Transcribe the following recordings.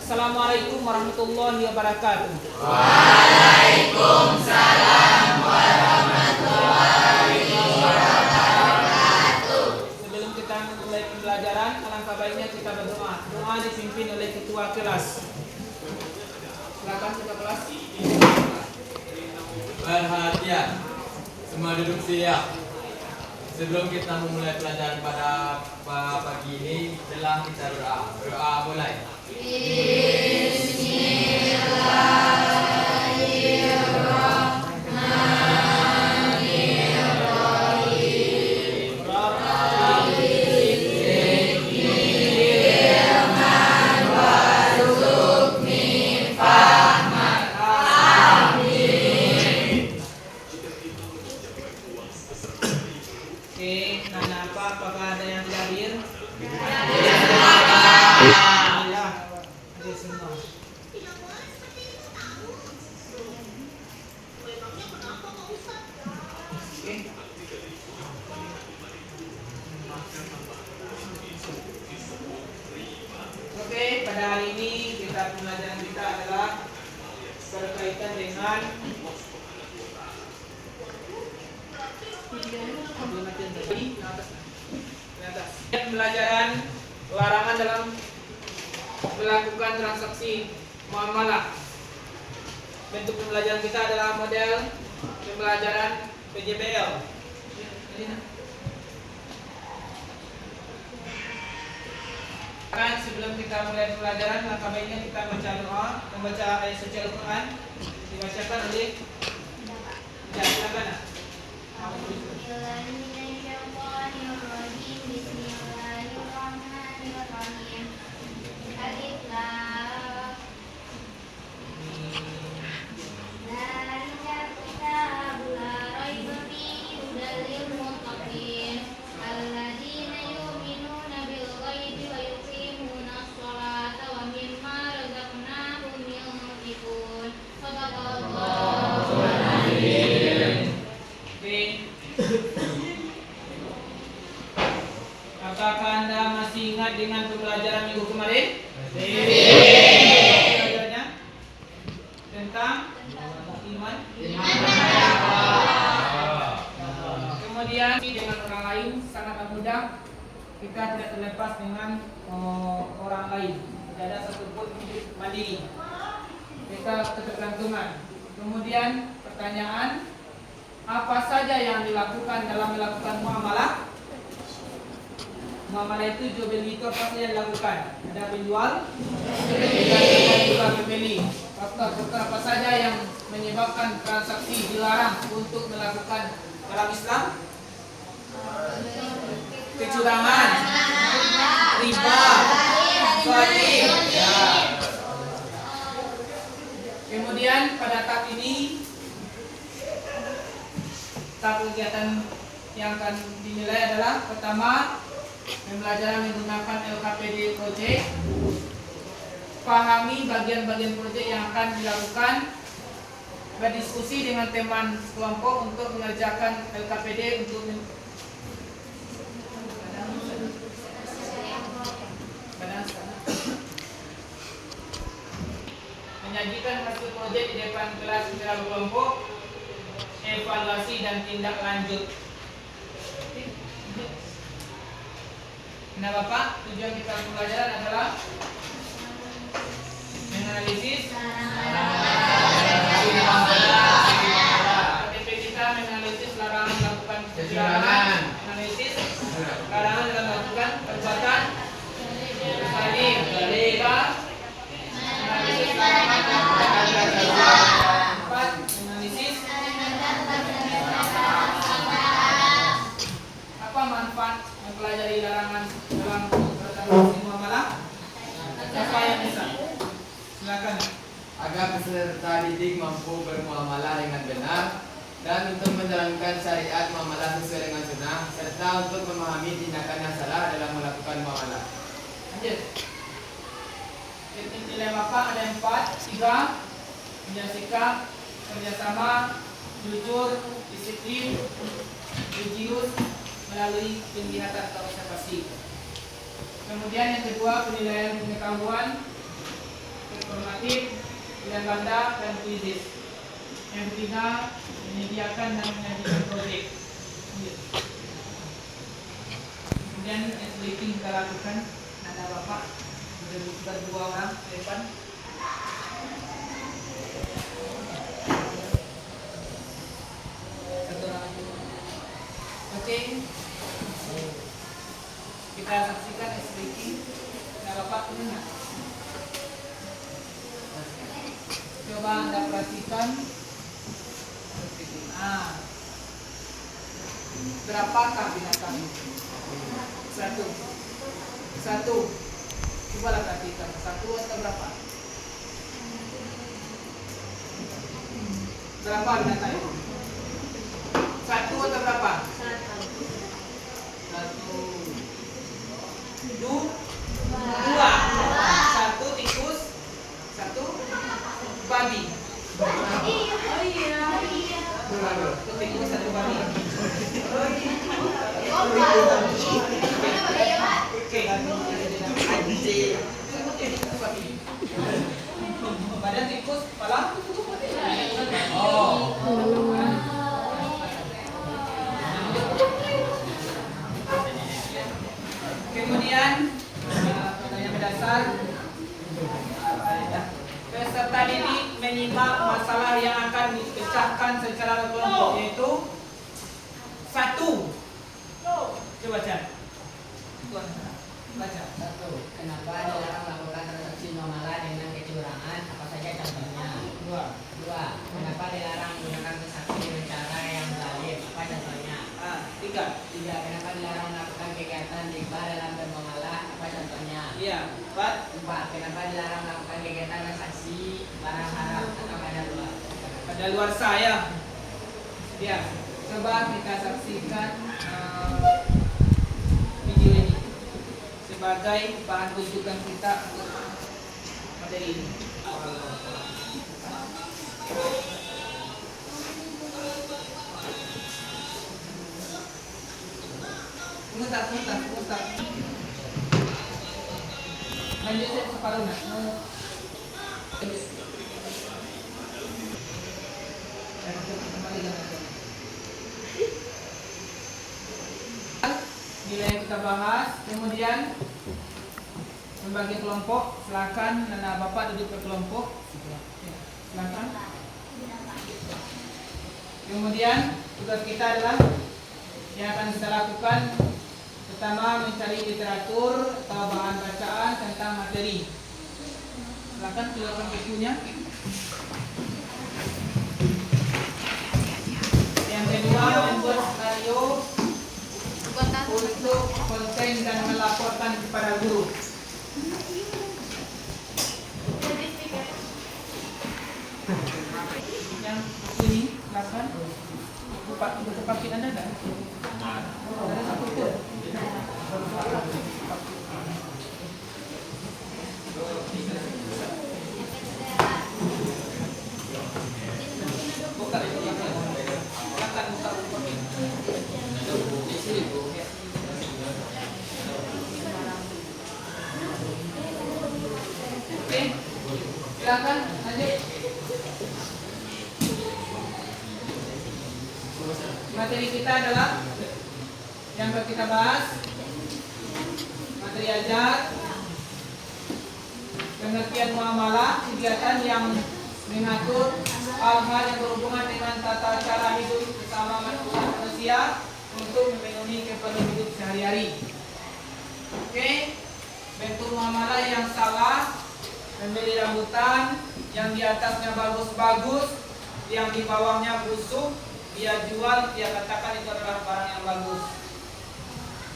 Assalamualaikum warahmatullahi wabarakatuh. Waalaikumsalam warahmatullahi wabarakatuh. Sebelum kita memulai pembelajaran, alangkah baiknya kita berdoa. Doa dipimpin oleh ketua kelas. Silakan ketua kelas. Perhatian, semua duduk siap. Sebelum kita memulai pelajaran pada pagi ini, telah kita berdoa. Berdoa mulai. Apakah ada yang tidak hadir? Alhamdulillah, hadir semua. Oke, pada hari ini pembelajaran kita adalah berkaitan dengan pembelajaran larangan dalam melakukan transaksi muamalah. Bentuk pembelajaran kita adalah model pembelajaran PJBL. Sebelum kita mulai pembelajaran, maka baiknya kita baca doa, membaca ayat suci Al-Quran dibacakan oleh silakan. Apakah Anda masih ingat dengan pembelajaran minggu kemarin? Pembelajarannya tentang iman. Kemudian dengan orang lain sangat mudah. Kita tidak terlepas dengan orang lain. Tidak ada satupun hidup mandiri. Kita ketergantungan. Kemudian pertanyaan, apa saja yang dilakukan dalam melakukan muamalah? Muamalah itu jual beli itu apa saja yang dilakukan? Ada penjual, dan juga pembeli. Faktor-faktor apa saja yang menyebabkan transaksi dilarang untuk melakukan dalam Islam? Kecurangan, riba, zalim. Ya. Kemudian pada tahap ini tahap kegiatan yang akan dinilai adalah pertama, pembelajaran menggunakan LKPD project. Pahami bagian-bagian proyek yang akan dilakukan. Berdiskusi dengan teman kelompok untuk mengerjakan LKPD untuk menyajikan hasil proyek di depan kelas secara kelompok, evaluasi dan tindak lanjut. Nah Bapak, tujuan kita pembelajaran adalah menganalisis KTP kita, menganalisis larangan melakukan kecurangan, menganalisis larangan dalam melakukan perbuatan zalim, riba, menganalisis larangan melakukan empat, menganalisis apa manfaat mempelajari larangan dalam transaksi muamalah. Siapa yang bisa? Silakan. Agar peserta didik mampu bermuamalah dengan benar dan untuk menjalankan syariat muamalah sesuai dengan sunnah, serta untuk memahami tindakan yang salah dalam melakukan muamalah. Lanjut. Nilai Bapak ada 4, 3, punya sikap, kerjasama, jujur, disiplin, religius, melalui penglihatan atau observasi. Kemudian yang kedua, penilaian pengetahuan, informatif, pilihan ganda, dan kuisis. Yang ketiga, menyediakan dan menyajikan proyek. Kemudian sleeping kita lakukan. Ada bapak berdua orang ke depan. Satu orang. Oke. Kita saksikan sleeping. Ada bapak ini. Coba Anda perhatikan. Nah, berapakah binatang itu? Satu. Coba perhatikan. Satu atau berapa? Berapa binatang itu? Satu atau berapa? Satu. Dua. Satu tikus. Satu babi. Satu tikus, satu babi. Badan tikus, kepala. Oh. Kemudian pertanyaan mendasar. Peserta didik menyimak masalah yang akan dipecahkan secara berkelompok, yaitu satu. Coba baca. Baca. Satu, kenapa dilarang melakukan transaksi nominal dengan kecurangan? Apa saja contohnya? Dua, kenapa dilarang menggunakan transaksi dengan cara yang zalim? Apa contohnya? Tiga, kenapa dilarang melakukan kegiatan riba dalam bermuamalah? Apa contohnya? iya. Empat, kenapa dilarang melakukan kegiatan transaksi barang haram atau Pada luar saya. Ya, coba kita saksikan video ini sebagai bahan rujukan kita untuk materi ini. Sebentar. Lanjut separuh nak. Nilai yang kita bahas, kemudian membagi kelompok. Silakan Nana Bapak duduk ke kelompok. Silakan. Kemudian tugas kita adalah yang akan kita lakukan, pertama mencari literatur atau bahan bacaan tentang materi. Silakan keluarkan bukunya. Yang kedua, membuat skenario untuk konten dan melaporkan kepada guru. Yang ini, silakan. Buku paket Anda ada? Ada satu pun. Buka itu yang silakan buka buku paket. Oke, silakan lanjut. Materi kita adalah yang kita bahas, materi ajar, pengertian muamalah, kegiatan yang mengatur hal-hal yang berhubungan dengan tata cara hidup bersama manusia untuk memenuhi keperluan hidup sehari-hari. Oke, bentuk muamalah yang salah, membeli rambutan yang di atasnya bagus-bagus, yang di bawahnya busuk, dia jual, dia katakan itu adalah barang yang bagus.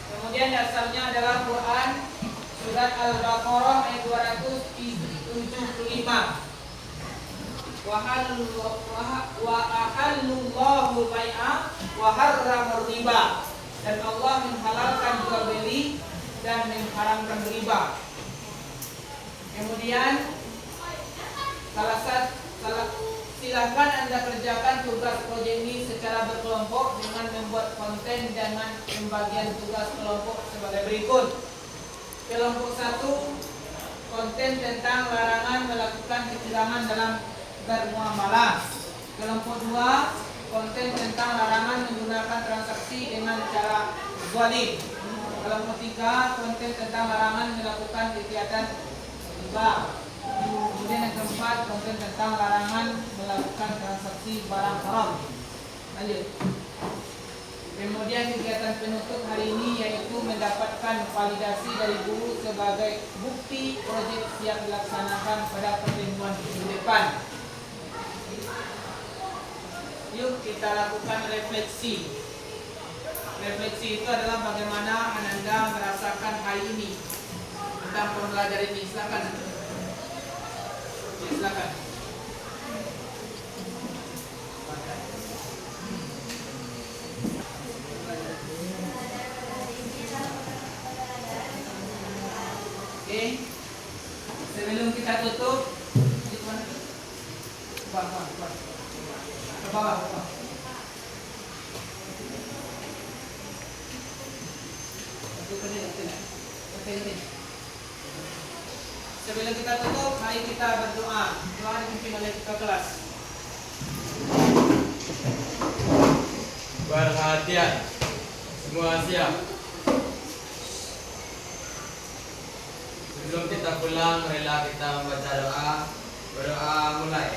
Kemudian dasarnya adalah Quran surat Al-Baqarah ayat 275. Wa ahallullahu bai'a wa harramar riba. Dan Allah menghalalkan jual beli dan mengharamkan riba. Kemudian silakan Anda kerjakan tugas proyek ini secara berkelompok dengan membuat konten dengan pembagian tugas kelompok sebagai berikut. Kelompok 1, konten tentang larangan melakukan kecurangan dalam bermuamalah. Kelompok 2, konten tentang larangan menggunakan transaksi dengan cara zalim. Kelompok 3, konten tentang larangan melakukan kegiatan riba. Kemudian yang keempat, konten tentang larangan melakukan transaksi barang haram. Lanjut. Kemudian kegiatan penutup hari ini yaitu mendapatkan validasi dari guru sebagai bukti proyek siap dilaksanakan pada pertemuan minggu depan. Yuk kita lakukan refleksi. Refleksi itu adalah bagaimana Ananda merasakan hari ini tentang pembelajaran ini. Silakan. Ya, silakan. Oke. Sebelum kita tutup, ke bawah. Ke bawah. Sebelum kita tutup, mari kita berdoa. Doa dipimpin oleh ketua kelas. Perhatian, semua siap. Sebelum kita pulang, marilah kita membaca doa. Berdoa mulai.